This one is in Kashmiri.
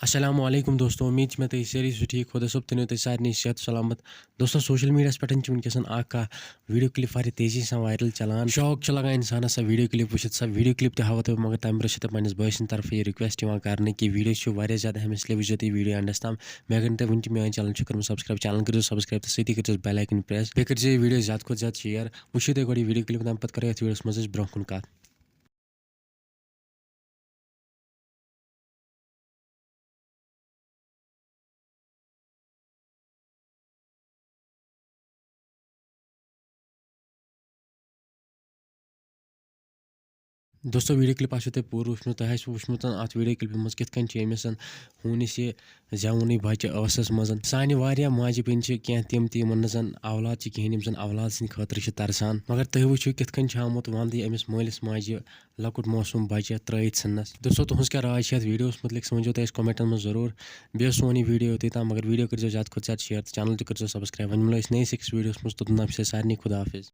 अस्सलामुअलैकुम दोस्तों, उम्मीद मे तुम सारी ठीक खुदा सोब थो तुम सारे सेहत सलामत। दोस्तों सोशल मीडिया पे वनकस वीडियो क्लिप वारिया तेजी से वायरल चलान। शौक लगा इंसान सा वीडियो क्लिप वुचित सा वीडियो क्लिप तह हाव मगर तम ब्रोह पे बॉय सद तरफ यह रिक्वेस्ट कर कि वीडियो ज़्यादा अहम इसलिए वुचो तुम वीडियो एंडस तम। मे अगर तुम वन मेन चैनल कर सब्सक्राइब चैनल कर सब्सक्राइब तो सती कर बेल आइकन प्रेस बे कर वीडियो ज़्यादा खुद ज़्यादा शेयर वो तुम गो वीडियो क्लिप तम पे करो वीडियो मज ब्रोह कुन कत। दोस्तों वीडियो क्लिप आसो तुम पूर वुचमुत तुम वुचमुत अत वीडियो क्लिप मज कित अमिस हूनिस यह जवन बच्चे असस मज सानि वारिया माजि बेन कह तम तमन जन औलाद कहें यम जन औलाद सद खतर तरसान मगर तुम वुचो कित आमुत वंद अमिस मालिस माजि लकुट मासूम बच्चे त्रयित सन्नस। दोस्तों तुहस क्या राय है वीडियो मुतलिक वो तुम कमेंटन में जरूर। बे सोन यह वीडियो तम मगर वीडियो कर ज़्यादा खुद ज़्यादा शेयर चैनल कर सब्सक्राइब। वन मिलो नई सिक्स वीडियो मज तुम सारे खुदा हाफिज।